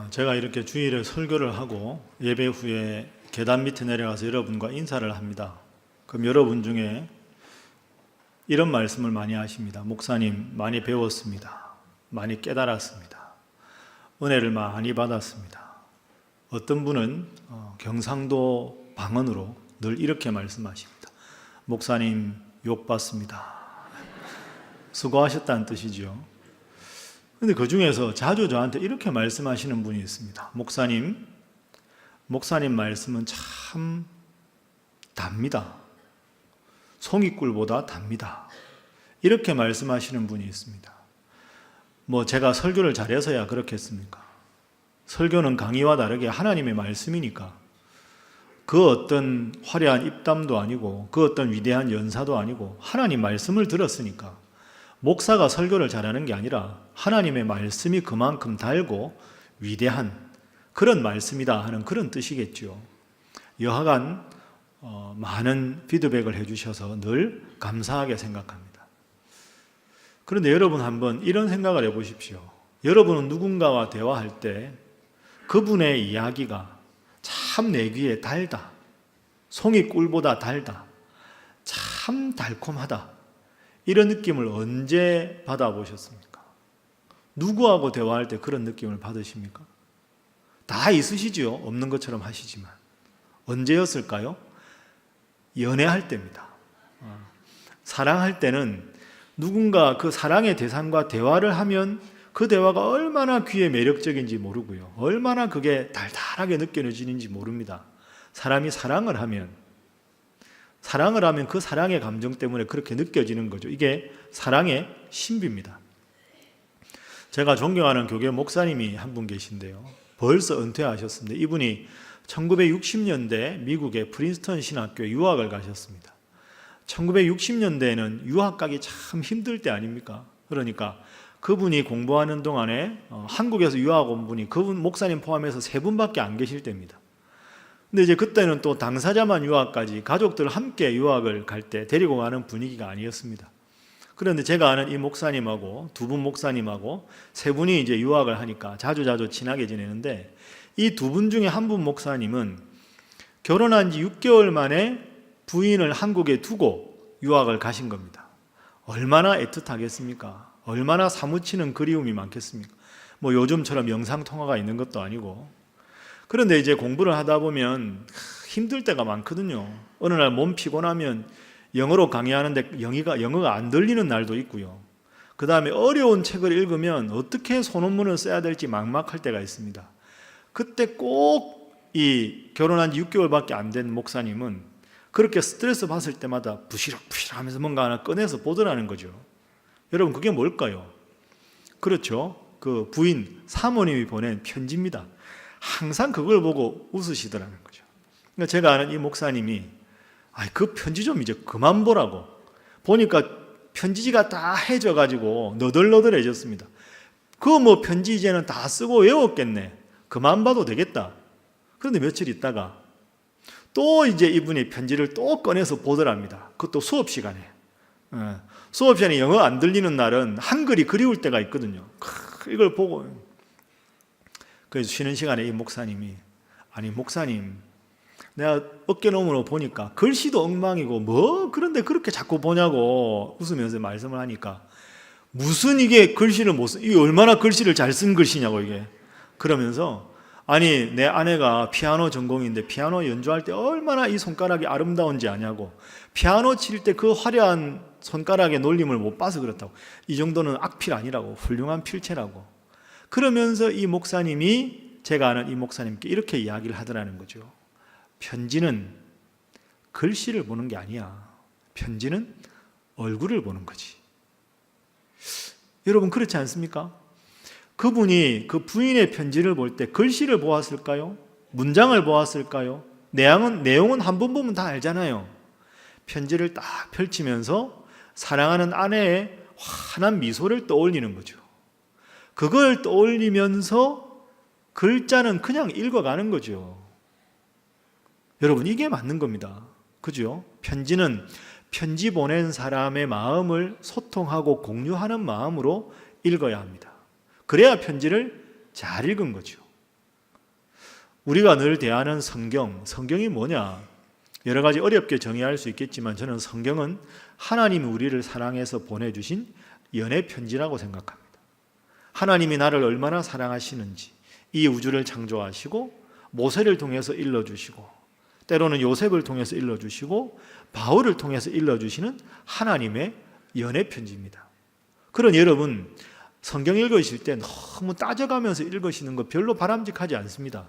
제가 이렇게 주일에 설교를 하고 예배 후에 계단 밑에 내려가서 여러분과 인사를 합니다. 그럼 여러분 중에 이런 말씀을 많이 하십니다. 목사님, 많이 배웠습니다. 많이 깨달았습니다. 은혜를 많이 받았습니다. 어떤 분은 경상도 방언으로 늘 이렇게 말씀하십니다. 목사님, 욕받습니다. 수고하셨다는 뜻이죠. 근데 그 중에서 자주 저한테 이렇게 말씀하시는 분이 있습니다. 목사님 말씀은 참 답니다. 송이꿀보다 답니다. 이렇게 말씀하시는 분이 있습니다. 제가 설교를 잘해서야 그렇겠습니까? 설교는 강의와 다르게 하나님의 말씀이니까 그 어떤 화려한 입담도 아니고 그 어떤 위대한 연사도 아니고 하나님 말씀을 들었으니까 목사가 설교를 잘하는 게 아니라 하나님의 말씀이 그만큼 달고 위대한 그런 말씀이다 하는 그런 뜻이겠죠. 여하간 많은 피드백을 해주셔서 늘 감사하게 생각합니다. 그런데 여러분 한번 이런 생각을 해보십시오. 여러분은 누군가와 대화할 때 그분의 이야기가 참 내 귀에 달다, 송이꿀보다 달다, 참 달콤하다, 이런 느낌을 언제 받아보셨습니까? 누구하고 대화할 때 그런 느낌을 받으십니까? 다 있으시죠? 없는 것처럼 하시지만. 언제였을까요? 연애할 때입니다. 사랑할 때는 누군가 그 사랑의 대상과 대화를 하면 그 대화가 얼마나 귀에 매력적인지 모르고요. 얼마나 그게 달달하게 느껴지는지 모릅니다. 사람이 사랑을 하면 그 사랑의 감정 때문에 그렇게 느껴지는 거죠. 이게 사랑의 신비입니다. 제가 존경하는 교계 목사님이 한 분 계신데요. 벌써 은퇴하셨습니다. 이분이 1960년대 미국의 프린스턴 신학교에 유학을 가셨습니다. 1960년대에는 유학 가기 참 힘들 때 아닙니까? 그러니까 그분이 공부하는 동안에 한국에서 유학 온 분이 그분 목사님 포함해서 3분밖에 안 계실 때입니다. 근데 이제 그때는 또 당사자만 유학까지 가족들 함께 유학을 갈 때 데리고 가는 분위기가 아니었습니다. 그런데 제가 아는 이 목사님하고 2분 목사님하고 3분이 이제 유학을 하니까 자주 친하게 지내는데 이 2분 중에 한 분 목사님은 결혼한 지 6개월 만에 부인을 한국에 두고 유학을 가신 겁니다. 얼마나 애틋하겠습니까? 얼마나 사무치는 그리움이 많겠습니까? 요즘처럼 영상통화가 있는 것도 아니고. 그런데 이제 공부를 하다 보면 힘들 때가 많거든요. 어느 날 몸 피곤하면 영어로 강의하는데 영어가 안 들리는 날도 있고요. 그 다음에 어려운 책을 읽으면 어떻게 소논문을 써야 될지 막막할 때가 있습니다. 그때 꼭 이 결혼한 지 6개월밖에 안 된 목사님은 그렇게 스트레스 받을 때마다 부시럭부시럭 하면서 뭔가 하나 꺼내서 보더라는 거죠. 여러분, 그게 뭘까요? 그렇죠. 그 부인, 사모님이 보낸 편지입니다. 항상 그걸 보고 웃으시더라는 거죠. 그러니까 제가 아는 이 목사님이 그 편지 좀 이제 그만 보라고. 보니까 편지지가 다 해져가지고 너덜너덜해졌습니다. 그 편지 이제는 다 쓰고 외웠겠네. 그만 봐도 되겠다. 그런데 며칠 있다가 또 이제 이분이 편지를 또 꺼내서 보더랍니다. 그것도 수업 시간에. 수업 시간에 영어 안 들리는 날은 한글이 그리울 때가 있거든요. 이걸 보고 그래서 쉬는 시간에 이 목사님이 목사님, 내가 어깨너머로 보니까 글씨도 엉망이고 그런데 그렇게 자꾸 보냐고 웃으면서 말씀을 하니까 무슨 이게 글씨를 못 이게 얼마나 글씨를 잘 쓴 글씨냐고 이게. 그러면서 내 아내가 피아노 전공인데 피아노 연주할 때 얼마나 이 손가락이 아름다운지 아냐고. 피아노 칠 때 그 화려한 손가락의 놀림을 못 봐서 그렇다고. 이 정도는 악필 아니라고. 훌륭한 필체라고. 그러면서 이 목사님이 제가 아는 이 목사님께 이렇게 이야기를 하더라는 거죠. 편지는 글씨를 보는 게 아니야. 편지는 얼굴을 보는 거지. 여러분, 그렇지 않습니까? 그분이 그 부인의 편지를 볼 때 글씨를 보았을까요? 문장을 보았을까요? 내용은 한 번 보면 다 알잖아요. 편지를 딱 펼치면서 사랑하는 아내의 환한 미소를 떠올리는 거죠. 그걸 떠올리면서 글자는 그냥 읽어가는 거죠. 여러분, 이게 맞는 겁니다. 그죠? 편지는 편지 보낸 사람의 마음을 소통하고 공유하는 마음으로 읽어야 합니다. 그래야 편지를 잘 읽은 거죠. 우리가 늘 대하는 성경이 뭐냐? 여러 가지 어렵게 정의할 수 있겠지만 저는 성경은 하나님이 우리를 사랑해서 보내주신 연애 편지라고 생각합니다. 하나님이 나를 얼마나 사랑하시는지, 이 우주를 창조하시고 모세를 통해서 일러주시고 때로는 요셉을 통해서 일러주시고 바울을 통해서 일러주시는 하나님의 연애 편지입니다. 그런 여러분, 성경 읽으실 때 너무 따져가면서 읽으시는 거 별로 바람직하지 않습니다.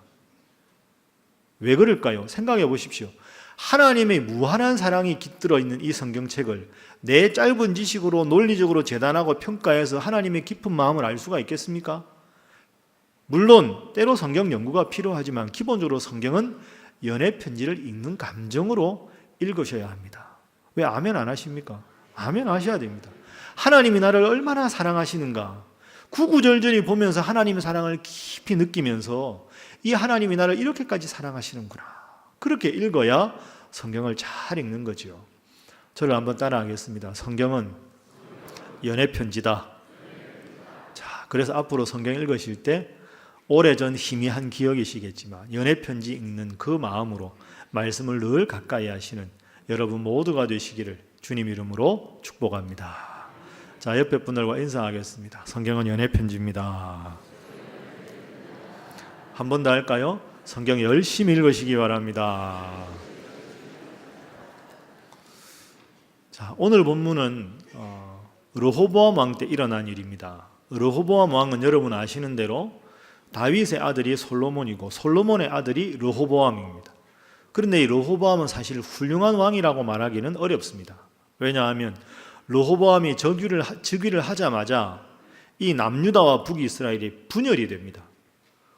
왜 그럴까요? 생각해 보십시오. 하나님의 무한한 사랑이 깃들어 있는 이 성경책을 내 짧은 지식으로 논리적으로 재단하고 평가해서 하나님의 깊은 마음을 알 수가 있겠습니까? 물론 때로 성경 연구가 필요하지만 기본적으로 성경은 연애 편지를 읽는 감정으로 읽으셔야 합니다. 왜 아멘 안 하십니까? 아멘 하셔야 됩니다. 하나님이 나를 얼마나 사랑하시는가, 구구절절히 보면서 하나님의 사랑을 깊이 느끼면서 이 하나님이 나를 이렇게까지 사랑하시는구나, 그렇게 읽어야 성경을 잘 읽는 거죠. 저를 한번 따라하겠습니다. 성경은 연애 편지다. 자, 그래서 앞으로 성경 읽으실 때 오래전 희미한 기억이시겠지만 연애 편지 읽는 그 마음으로 말씀을 늘 가까이 하시는 여러분 모두가 되시기를 주님 이름으로 축복합니다. 자, 옆에 분들과 인사하겠습니다. 성경은 연애 편지입니다. 한 번 더 할까요? 성경 열심히 읽으시기 바랍니다. 자, 오늘 본문은 르호보암 왕 때 일어난 일입니다. 르호보암 왕은 여러분 아시는 대로 다윗의 아들이 솔로몬이고 솔로몬의 아들이 르호보암입니다. 그런데 이 르호보암은 사실 훌륭한 왕이라고 말하기는 어렵습니다. 왜냐하면 르호보암이 즉위를 하자마자 이 남유다와 북이스라엘이 분열이 됩니다.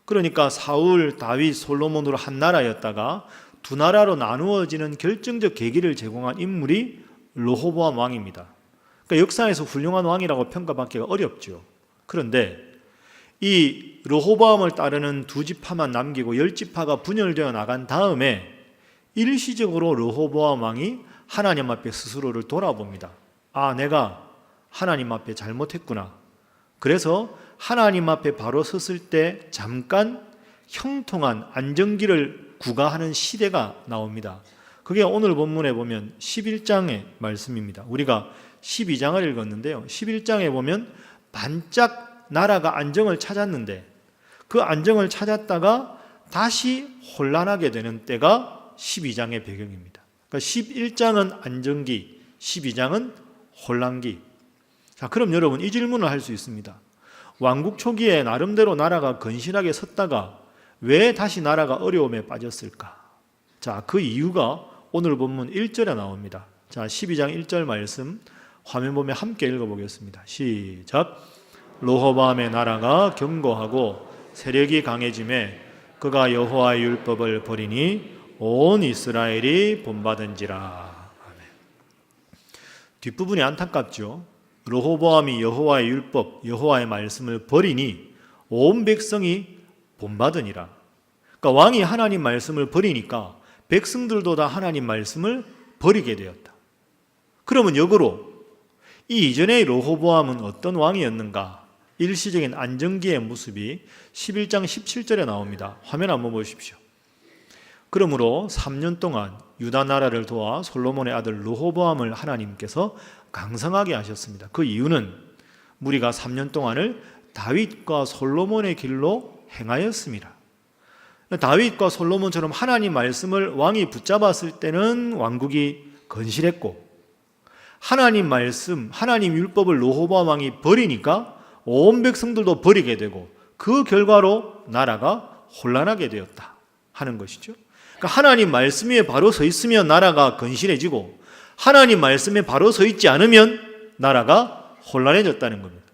그러니까 사울, 다윗, 솔로몬으로 한 나라였다가 두 나라로 나누어지는 결정적 계기를 제공한 인물이 르호보암 왕입니다. 그러니까 역사에서 훌륭한 왕이라고 평가받기가 어렵죠. 그런데 이 르호보암을 따르는 두 지파만 남기고 열 지파가 분열되어 나간 다음에 일시적으로 르호보암 왕이 하나님 앞에 스스로를 돌아봅니다. 아, 내가 하나님 앞에 잘못했구나. 그래서 하나님 앞에 바로 섰을 때 잠깐 형통한 안정기를 구가하는 시대가 나옵니다. 그게 오늘 본문에 보면 11장의 말씀입니다. 우리가 12장을 읽었는데요. 11장에 보면 반짝 나라가 안정을 찾았는데 그 안정을 찾았다가 다시 혼란하게 되는 때가 12장의 배경입니다. 그러니까 11장은 안정기, 12장은 혼란기. 자, 그럼 여러분 이 질문을 할 수 있습니다. 왕국 초기에 나름대로 나라가 건실하게 섰다가 왜 다시 나라가 어려움에 빠졌을까? 자, 그 이유가 오늘 본문 1절에 나옵니다. 자, 12장 1절 말씀 화면 보면 함께 읽어보겠습니다. 시작. 르호보암의 나라가 견고하고 세력이 강해짐에 그가 여호와의 율법을 버리니 온 이스라엘이 본받은지라. 아멘. 뒷부분이 안타깝죠. 르호보암이 여호와의 율법, 여호와의 말씀을 버리니 온 백성이 본받으니라. 그러니까 왕이 하나님 말씀을 버리니까 백성들도 다 하나님 말씀을 버리게 되었다. 그러면 역으로 이 이전의 르호보암은 어떤 왕이었는가? 일시적인 안정기의 모습이 11장 17절에 나옵니다. 화면 한번 보십시오. 그러므로 3년 동안 유다 나라를 도와 솔로몬의 아들 르호보암을 하나님께서 강성하게 하셨습니다. 그 이유는 무리가 3년 동안을 다윗과 솔로몬의 길로 행하였습니다. 다윗과 솔로몬처럼 하나님 말씀을 왕이 붙잡았을 때는 왕국이 건실했고 하나님 말씀, 하나님 율법을 르호보암 왕이 버리니까 온 백성들도 버리게 되고 그 결과로 나라가 혼란하게 되었다 하는 것이죠. 그러니까 하나님 말씀 위에 바로 서 있으면 나라가 건실해지고 하나님 말씀에 바로 서 있지 않으면 나라가 혼란해졌다는 겁니다.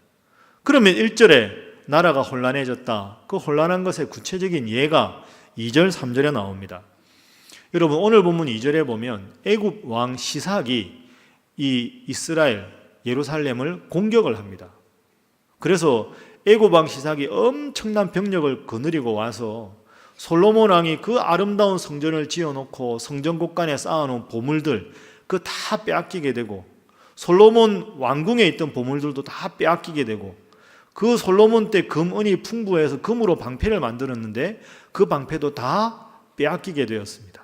그러면 1절에 나라가 혼란해졌다. 그 혼란한 것의 구체적인 예가 2절, 3절에 나옵니다. 여러분 오늘 본문 2절에 보면 애굽 왕 시삭이 이 이스라엘, 예루살렘을 공격을 합니다. 그래서 애굽 왕 시삭이 엄청난 병력을 거느리고 와서 솔로몬 왕이 그 아름다운 성전을 지어놓고 성전 곳간에 쌓아놓은 보물들 그 다 빼앗기게 되고 솔로몬 왕궁에 있던 보물들도 다 빼앗기게 되고 그 솔로몬 때 금은이 풍부해서 금으로 방패를 만들었는데 그 방패도 다 빼앗기게 되었습니다.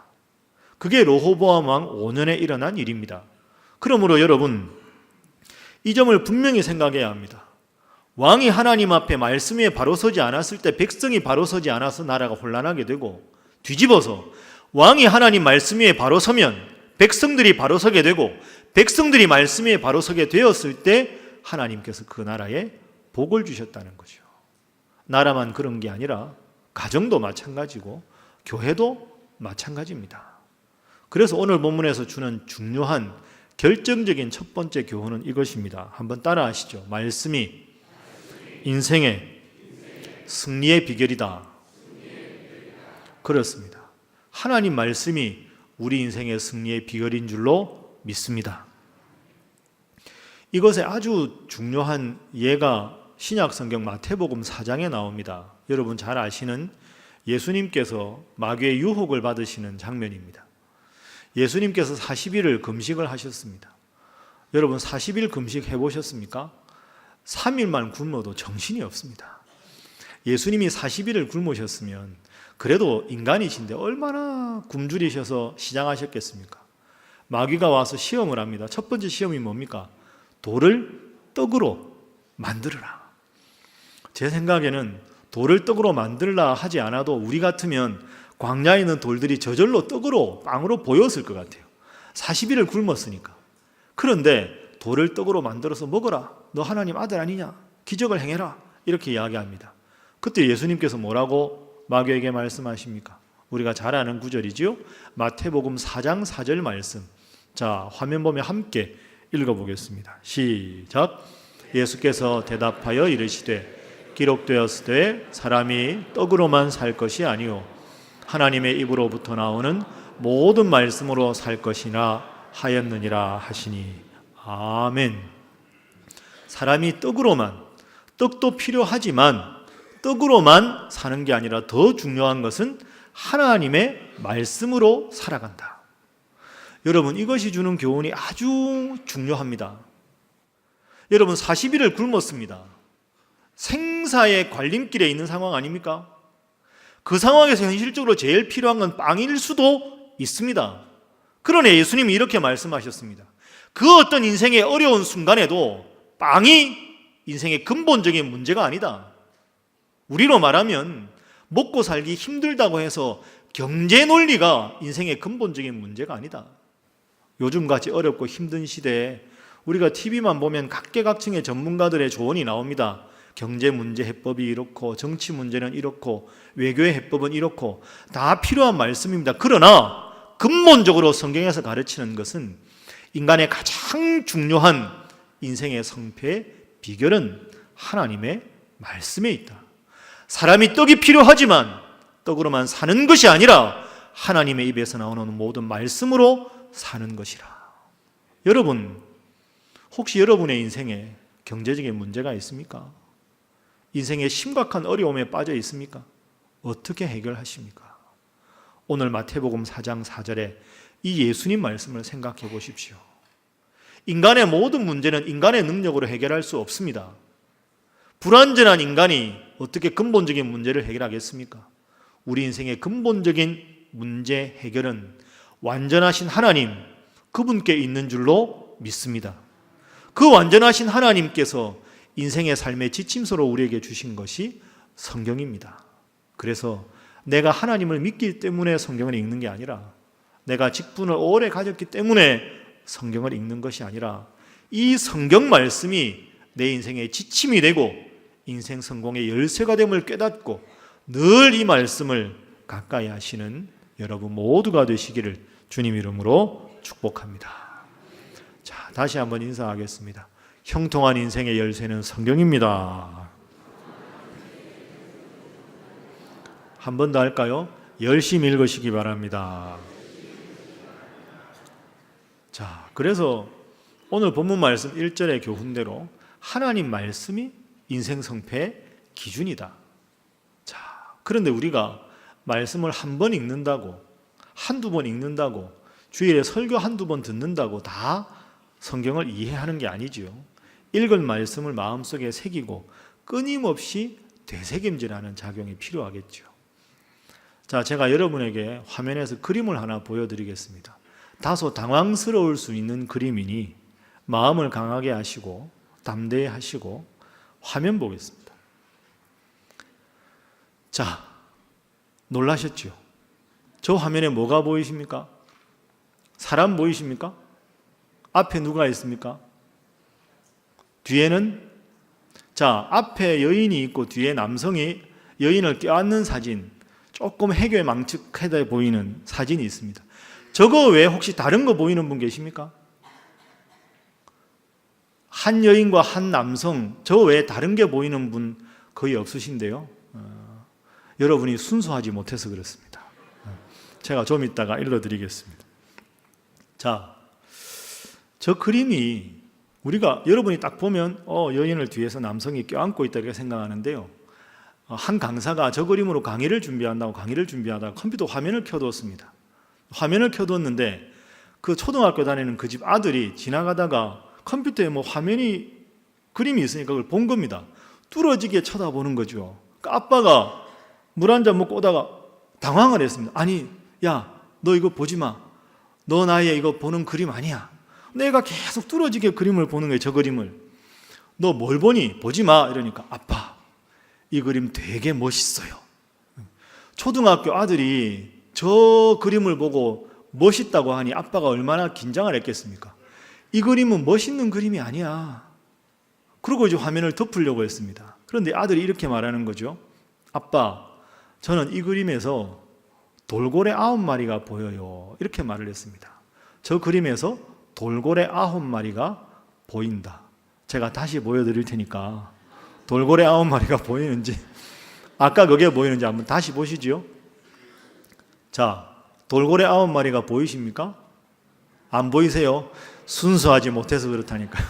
그게 르호보암 왕 5년에 일어난 일입니다. 그러므로 여러분, 이 점을 분명히 생각해야 합니다. 왕이 하나님 앞에 말씀 위에 바로 서지 않았을 때 백성이 바로 서지 않아서 나라가 혼란하게 되고, 뒤집어서 왕이 하나님 말씀 위에 바로 서면 백성들이 바로 서게 되고, 백성들이 말씀 위에 바로 서게 되었을 때 하나님께서 그 나라에 복을 주셨다는 거죠. 나라만 그런 게 아니라 가정도 마찬가지고 교회도 마찬가지입니다. 그래서 오늘 본문에서 주는 중요한 결정적인 첫 번째 교훈은 이것입니다. 한번 따라 하시죠. 말씀이 인생의 승리의 비결이다. 그렇습니다. 하나님 말씀이 우리 인생의 승리의 비결인 줄로 믿습니다. 이것의 아주 중요한 예가 신약 성경 마태복음 4장에 나옵니다. 여러분 잘 아시는 예수님께서 마귀의 유혹을 받으시는 장면입니다. 예수님께서 40일을 금식을 하셨습니다. 여러분 40일 금식 해보셨습니까? 3일만 굶어도 정신이 없습니다. 예수님이 40일을 굶으셨으면 그래도 인간이신데 얼마나 굶주리셔서 시장하셨겠습니까? 마귀가 와서 시험을 합니다. 첫 번째 시험이 뭡니까? 돌을 떡으로 만들어라. 제 생각에는 돌을 떡으로 만들라 하지 않아도 우리 같으면 광야에 있는 돌들이 저절로 떡으로 빵으로 보였을 것 같아요. 40일을 굶었으니까. 그런데 돌을 떡으로 만들어서 먹어라. 너 하나님 아들 아니냐? 기적을 행해라. 이렇게 이야기합니다. 그때 예수님께서 뭐라고 마귀에게 말씀하십니까? 우리가 잘 아는 구절이지요. 마태복음 4장 4절 말씀. 자, 화면 보면 함께 읽어보겠습니다. 시작. 예수께서 대답하여 이르시되 기록되었으되 사람이 떡으로만 살 것이 아니요 하나님의 입으로부터 나오는 모든 말씀으로 살 것이나 하였느니라 하시니. 아멘. 사람이 떡으로만, 떡도 필요하지만 떡으로만 사는 게 아니라 더 중요한 것은 하나님의 말씀으로 살아간다. 여러분, 이것이 주는 교훈이 아주 중요합니다. 여러분, 40일을 굶었습니다. 생사의 관림길에 있는 상황 아닙니까? 그 상황에서 현실적으로 제일 필요한 건 빵일 수도 있습니다. 그러나 예수님이 이렇게 말씀하셨습니다. 그 어떤 인생의 어려운 순간에도 빵이 인생의 근본적인 문제가 아니다. 우리로 말하면 먹고 살기 힘들다고 해서 경제 논리가 인생의 근본적인 문제가 아니다. 요즘같이 어렵고 힘든 시대에 우리가 TV만 보면 각계각층의 전문가들의 조언이 나옵니다. 경제 문제 해법이 이렇고 정치 문제는 이렇고 외교의 해법은 이렇고 다 필요한 말씀입니다. 그러나 근본적으로 성경에서 가르치는 것은 인간의 가장 중요한 인생의 성패의 비결은 하나님의 말씀에 있다. 사람이 떡이 필요하지만 떡으로만 사는 것이 아니라 하나님의 입에서 나오는 모든 말씀으로 사는 것이라. 여러분, 혹시 여러분의 인생에 경제적인 문제가 있습니까? 인생에 심각한 어려움에 빠져 있습니까? 어떻게 해결하십니까? 오늘 마태복음 4장 4절에 이 예수님 말씀을 생각해 보십시오. 인간의 모든 문제는 인간의 능력으로 해결할 수 없습니다. 불완전한 인간이 어떻게 근본적인 문제를 해결하겠습니까? 우리 인생의 근본적인 문제 해결은 완전하신 하나님, 그분께 있는 줄로 믿습니다. 그 완전하신 하나님께서 인생의 삶의 지침서로 우리에게 주신 것이 성경입니다. 그래서 내가 하나님을 믿기 때문에 성경을 읽는 게 아니라, 내가 직분을 오래 가졌기 때문에 성경을 읽는 것이 아니라, 이 성경 말씀이 내 인생의 지침이 되고 인생 성공의 열쇠가 됨을 깨닫고 늘 이 말씀을 가까이 하시는 여러분 모두가 되시기를 주님 이름으로 축복합니다. 자, 다시 한번 인사하겠습니다. 형통한 인생의 열쇠는 성경입니다. 한 번 더 할까요? 열심히 읽으시기 바랍니다. 자, 그래서 오늘 본문 말씀 1절의 교훈대로 하나님 말씀이 인생 성패의 기준이다. 자, 그런데 우리가 말씀을 한 번 읽는다고, 한두 번 읽는다고, 주일에 설교 한두 번 듣는다고 다 성경을 이해하는 게 아니지요. 읽은 말씀을 마음속에 새기고 끊임없이 되새김질하는 작용이 필요하겠죠. 자, 제가 여러분에게 화면에서 그림을 하나 보여드리겠습니다. 다소 당황스러울 수 있는 그림이니 마음을 강하게 하시고 담대히 하시고 화면 보겠습니다. 자, 놀라셨죠? 저 화면에 뭐가 보이십니까? 사람 보이십니까? 앞에 누가 있습니까? 뒤에는, 자, 앞에 여인이 있고 뒤에 남성이 여인을 껴안는 사진, 조금 해괴 망측해 보이는 사진이 있습니다. 저거 외에 혹시 다른 거 보이는 분 계십니까? 한 여인과 한 남성, 저 외에 다른 게 보이는 분 거의 없으신데요. 여러분이 순수하지 못해서 그렇습니다. 제가 좀 이따가 읽어드리겠습니다. 자, 저 그림이 여러분이 딱 보면 여인을 뒤에서 남성이 껴안고 있다 이렇게 생각하는데요. 한 강사가 저 그림으로 강의를 준비하다가 컴퓨터 화면을 켜두었습니다. 화면을 켜두었는데 그 초등학교 다니는 그 집 아들이 지나가다가 컴퓨터에 그림이 있으니까 그걸 본 겁니다. 뚫어지게 쳐다보는 거죠. 그러니까 아빠가 물 한 잔 먹고 오다가 당황을 했습니다. 아니, 야, 너 이거 보지 마. 너 나이에 이거 보는 그림 아니야. 내가 계속 뚫어지게 그림을 보는 거예요. 저 그림을. 너 뭘 보니? 보지 마. 이러니까 아빠, 이 그림 되게 멋있어요. 초등학교 아들이 저 그림을 보고 멋있다고 하니 아빠가 얼마나 긴장을 했겠습니까? 이 그림은 멋있는 그림이 아니야. 그러고 이제 화면을 덮으려고 했습니다. 그런데 아들이 이렇게 말하는 거죠. 아빠, 저는 이 그림에서 돌고래 9마리가 보여요. 이렇게 말을 했습니다. 저 그림에서 돌고래 9마리가 보인다. 제가 다시 보여드릴 테니까 돌고래 9마리가 보이는지, 아까 그게 보이는지 한번 다시 보시죠. 자, 돌고래 9마리가 보이십니까? 안 보이세요? 순수하지 못해서 그렇다니까요.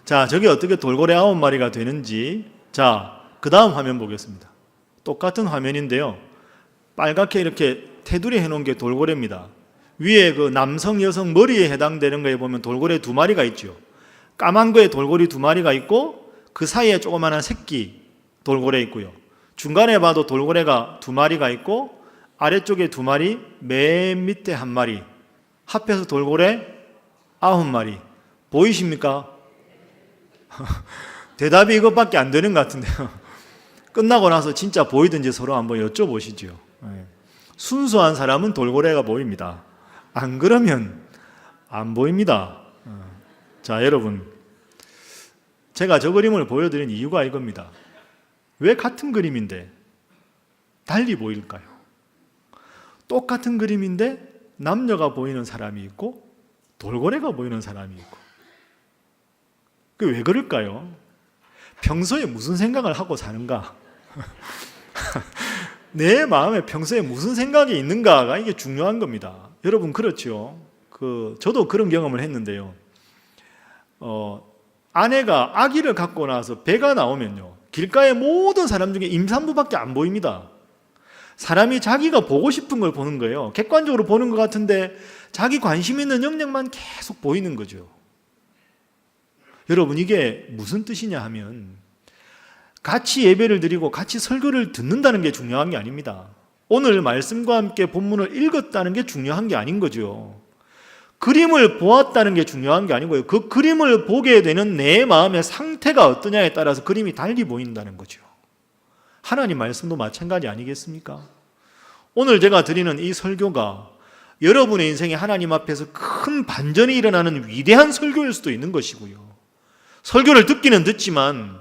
자, 저게 어떻게 돌고래 9마리가 되는지, 자, 그 다음 화면 보겠습니다. 똑같은 화면인데요. 빨갛게 이렇게 테두리 해놓은 게 돌고래입니다. 위에 그 남성, 여성 머리에 해당되는 거에 보면 돌고래 2마리가 있죠. 까만 거에 돌고래 2마리가 있고 그 사이에 조그마한 새끼 돌고래 있고요. 중간에 봐도 돌고래가 2마리가 있고 아래쪽에 2마리, 맨 밑에 1마리, 합해서 돌고래 9마리. 보이십니까? 대답이 이것밖에 안 되는 것 같은데요. 끝나고 나서 진짜 보이든지 서로 한번 여쭤보시죠. 순수한 사람은 돌고래가 보입니다. 안 그러면 안 보입니다. 자, 여러분, 제가 저 그림을 보여드린 이유가 이겁니다. 왜 같은 그림인데 달리 보일까요? 똑같은 그림인데 남녀가 보이는 사람이 있고 돌고래가 보이는 사람이 있고. 그 왜 그럴까요? 평소에 무슨 생각을 하고 사는가? 내 마음에 평소에 무슨 생각이 있는가가 이게 중요한 겁니다. 여러분, 그렇죠? 저도 그런 경험을 했는데요. 아내가 아기를 갖고 나서 배가 나오면요, 길가의 모든 사람 중에 임산부밖에 안 보입니다. 사람이 자기가 보고 싶은 걸 보는 거예요. 객관적으로 보는 것 같은데 자기 관심 있는 영역만 계속 보이는 거죠. 여러분, 이게 무슨 뜻이냐 하면 같이 예배를 드리고 같이 설교를 듣는다는 게 중요한 게 아닙니다. 오늘 말씀과 함께 본문을 읽었다는 게 중요한 게 아닌 거죠. 그림을 보았다는 게 중요한 게 아니고요. 그 그림을 보게 되는 내 마음의 상태가 어떠냐에 따라서 그림이 달리 보인다는 거죠. 하나님 말씀도 마찬가지 아니겠습니까? 오늘 제가 드리는 이 설교가 여러분의 인생에 하나님 앞에서 큰 반전이 일어나는 위대한 설교일 수도 있는 것이고요. 설교를 듣기는 듣지만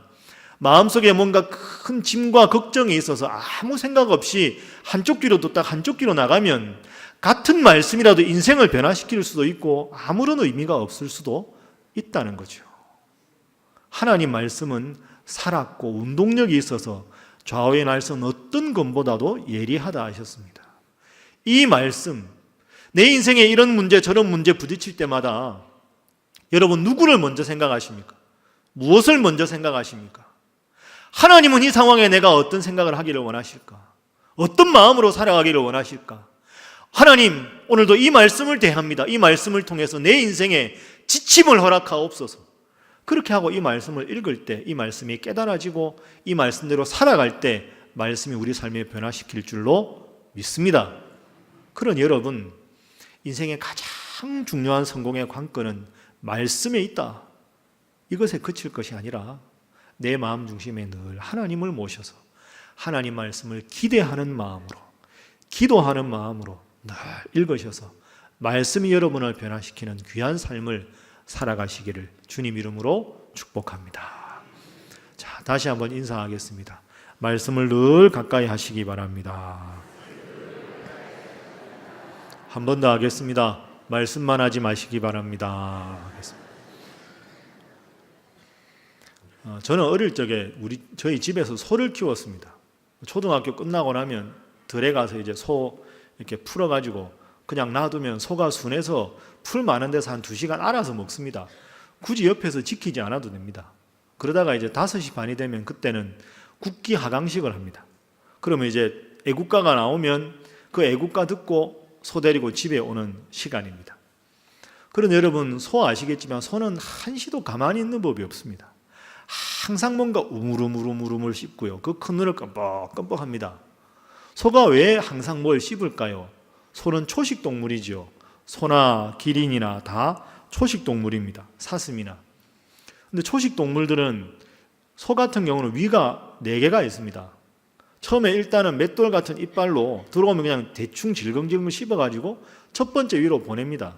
마음속에 뭔가 큰 짐과 걱정이 있어서 아무 생각 없이 한쪽 귀로 뒀다 한쪽 귀로 나가면 같은 말씀이라도 인생을 변화시킬 수도 있고 아무런 의미가 없을 수도 있다는 거죠. 하나님 말씀은 살았고 운동력이 있어서 좌우의 날선 어떤 것보다도 예리하다 하셨습니다. 이 말씀, 내 인생에 이런 문제 저런 문제 부딪힐 때마다 여러분, 누구를 먼저 생각하십니까? 무엇을 먼저 생각하십니까? 하나님은 이 상황에 내가 어떤 생각을 하기를 원하실까? 어떤 마음으로 살아가기를 원하실까? 하나님, 오늘도 이 말씀을 대합니다. 이 말씀을 통해서 내 인생에 지침을 허락하옵소서. 그렇게 하고 이 말씀을 읽을 때 이 말씀이 깨달아지고 이 말씀대로 살아갈 때 말씀이 우리 삶에 변화시킬 줄로 믿습니다. 그런 여러분, 인생의 가장 중요한 성공의 관건은 말씀에 있다. 이것에 그칠 것이 아니라 내 마음 중심에 늘 하나님을 모셔서 하나님 말씀을 기대하는 마음으로, 기도하는 마음으로 늘 읽으셔서 말씀이 여러분을 변화시키는 귀한 삶을 살아가시기를 주님 이름으로 축복합니다. 자, 다시 한번 인사하겠습니다. 말씀을 늘 가까이 하시기 바랍니다. 한 번 더 하겠습니다. 말씀만 하지 마시기 바랍니다. 저는 어릴 적에 저희 집에서 소를 키웠습니다. 초등학교 끝나고 나면 들에 가서 이제 소 이렇게 풀어가지고 그냥 놔두면 소가 순해서 풀 많은 데서 한 2시간 알아서 먹습니다. 굳이 옆에서 지키지 않아도 됩니다. 그러다가 이제 5시 반이 되면 그때는 국기 하강식을 합니다. 그러면 이제 애국가가 나오면 그 애국가 듣고 소 데리고 집에 오는 시간입니다. 그런데 여러분, 소 아시겠지만 소는 한시도 가만히 있는 법이 없습니다. 항상 뭔가 우물우물 씹고요. 그 큰 눈을 끔뻑끔뻑합니다. 소가 왜 항상 뭘 씹을까요? 소는 초식동물이죠. 소나 기린이나 다 초식동물입니다. 사슴이나. 근데 초식동물들은 소 같은 경우는 위가 4개가 있습니다. 처음에 일단은 맷돌 같은 이빨로 들어오면 그냥 대충 질겅질겅 씹어가지고 첫 번째 위로 보냅니다.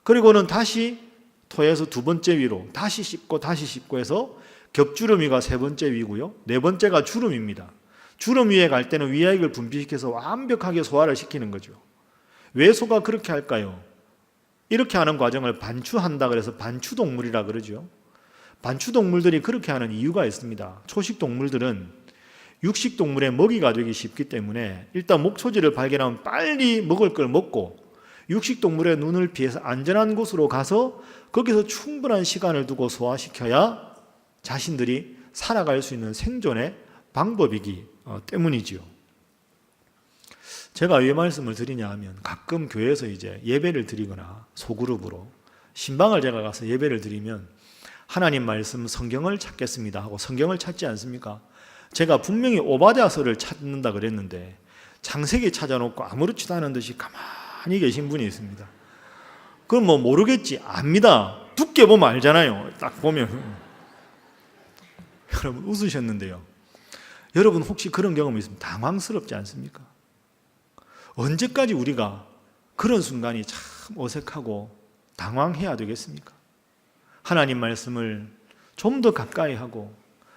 그리고는 다시 토해서 2번째 위로 다시 씹고 해서 겹주름위가 3번째 위고요. 4번째가 주름입니다. 주름 위에 갈 때는 위액을 분비시켜서 완벽하게 소화를 시키는 거죠. 왜 소가 그렇게 할까요? 이렇게 하는 과정을 반추한다 그래서 반추동물이라 그러죠. 반추동물들이 그렇게 하는 이유가 있습니다. 초식동물들은 육식동물의 먹이가 되기 쉽기 때문에 일단 목초지를 발견하면 빨리 먹을 걸 먹고 육식동물의 눈을 피해서 안전한 곳으로 가서 거기서 충분한 시간을 두고 소화시켜야 자신들이 살아갈 수 있는 생존의 방법이기 때문이지요. 제가 왜 말씀을 드리냐 하면 가끔 교회에서 이제 예배를 드리거나 소그룹으로 신방을 제가 가서 예배를 드리면 하나님 말씀 성경을 찾겠습니다 하고 성경을 찾지 않습니까? 제가 분명히 오바댜서를 찾는다 그랬는데 창세기 찾아놓고 아무렇지도 않은 듯이 가만히 계신 분이 있습니다. 그건 뭐 모르겠지, 압니다. 두께 보면 알잖아요. 딱 보면. 여러분 웃으셨는데요. 여러분 혹시 그런 경험이 있으면 당황스럽지 않습니까? 언제까지 우리가 그런 순간이 참 어색하고 당황해야 되겠습니까? 하나님 말씀을 좀 더 가까이 하고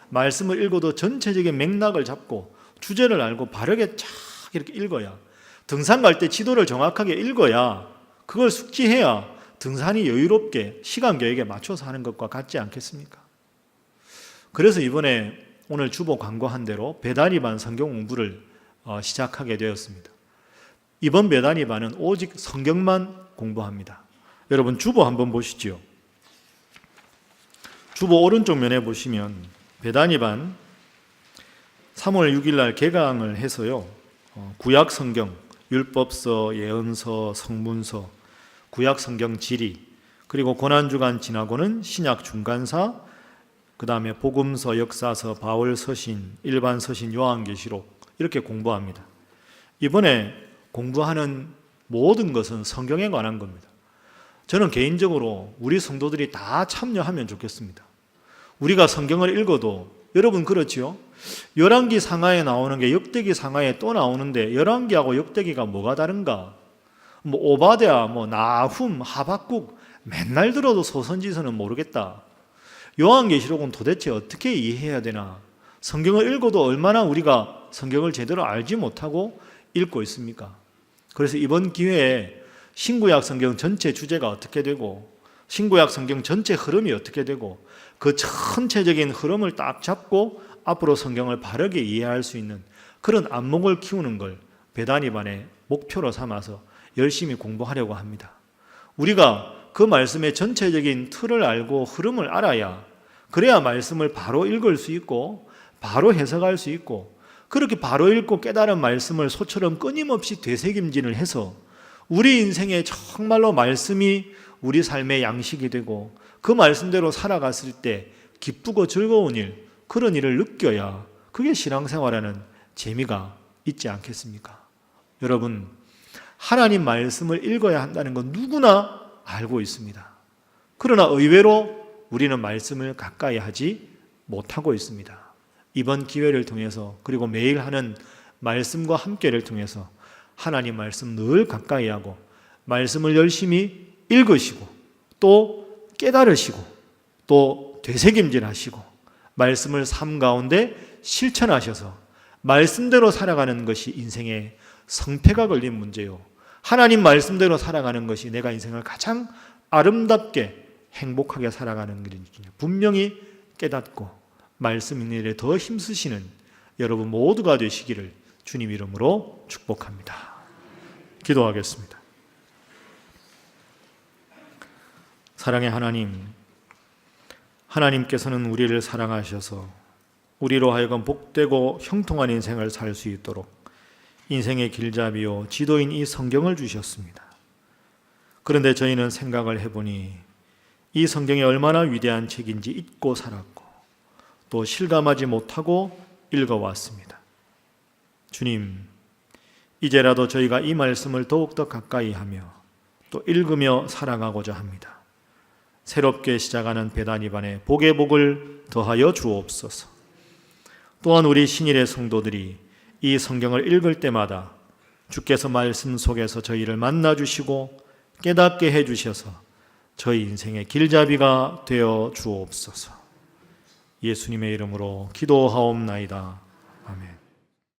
말씀을 읽어도 전체적인 맥락을 잡고 주제를 알고 바르게 쫙 이렇게 읽어야, 등산 갈 때 지도를 정확하게 읽어야, 그걸 숙지해야 등산이 여유롭게 시간 계획에 맞춰서 하는 것과 같지 않겠습니까? 그래서 이번에 오늘 주보 광고한 대로 배단위반 성경 공부를 시작하게 되었습니다. 이번 배단위반은 오직 성경만 공부합니다. 여러분 주보 한번 보시죠. 주보 오른쪽 면에 보시면 배단위반 3월 6일 날 개강을 해서요. 구약 성경, 율법서, 예언서, 성문서, 구약 성경 지리, 그리고 고난주간 지나고는 신약 중간사, 그 다음에 복음서, 역사서, 바울 서신, 일반 서신, 요한계시록 이렇게 공부합니다. 이번에 공부하는 모든 것은 성경에 관한 겁니다. 저는 개인적으로 우리 성도들이 다 참여하면 좋겠습니다. 우리가 성경을 읽어도, 여러분 그렇지요? 열왕기 상하에 나오는 게 역대기 상하에 또 나오는데 열왕기하고 역대기가 뭐가 다른가? 뭐 오바댜, 뭐 나훔, 하박국 맨날 들어도 소선지서는 모르겠다. 요한계시록은 도대체 어떻게 이해해야 되나? 성경을 읽어도 얼마나 우리가 성경을 제대로 알지 못하고 읽고 있습니까? 그래서 이번 기회에 신구약 성경 전체 주제가 어떻게 되고 신구약 성경 전체 흐름이 어떻게 되고 그 전체적인 흐름을 딱 잡고 앞으로 성경을 바르게 이해할 수 있는 그런 안목을 키우는 걸 배단위반의 목표로 삼아서 열심히 공부하려고 합니다. 우리가 그 말씀의 전체적인 틀을 알고 흐름을 알아야, 그래야 말씀을 바로 읽을 수 있고 바로 해석할 수 있고, 그렇게 바로 읽고 깨달은 말씀을 소처럼 끊임없이 되새김질을 해서 우리 인생에 정말로 말씀이 우리 삶의 양식이 되고 그 말씀대로 살아갔을 때 기쁘고 즐거운 일, 그런 일을 느껴야 그게 신앙생활하는 재미가 있지 않겠습니까? 여러분, 하나님 말씀을 읽어야 한다는 건 누구나 알고 있습니다. 그러나 의외로 우리는 말씀을 가까이 하지 못하고 있습니다. 이번 기회를 통해서, 그리고 매일 하는 말씀과 함께를 통해서 하나님 말씀 늘 가까이 하고 말씀을 열심히 읽으시고 또 깨달으시고 또 되새김질하시고 말씀을 삶 가운데 실천하셔서 말씀대로 살아가는 것이 인생의 성패가 걸린 문제요, 하나님 말씀대로 살아가는 것이 내가 인생을 가장 아름답게 행복하게 살아가는 길인지 분명히 깨닫고 말씀 있는 일에 더 힘쓰시는 여러분 모두가 되시기를 주님 이름으로 축복합니다. 기도하겠습니다. 사랑의 하나님, 하나님께서는 우리를 사랑하셔서 우리로 하여금 복되고 형통한 인생을 살 수 있도록 인생의 길잡이요 지도인 이 성경을 주셨습니다. 그런데 저희는 생각을 해보니 이 성경이 얼마나 위대한 책인지 잊고 살았고 또 실감하지 못하고 읽어왔습니다. 주님, 이제라도 저희가 이 말씀을 더욱더 가까이 하며 또 읽으며 살아가고자 합니다. 새롭게 시작하는 배단위반에 복의 복을 더하여 주옵소서. 또한 우리 신일의 성도들이 이 성경을 읽을 때마다 주께서 말씀 속에서 저희를 만나주시고 깨닫게 해주셔서 저희 인생의 길잡이가 되어 주옵소서. 예수님의 이름으로 기도하옵나이다. 아멘.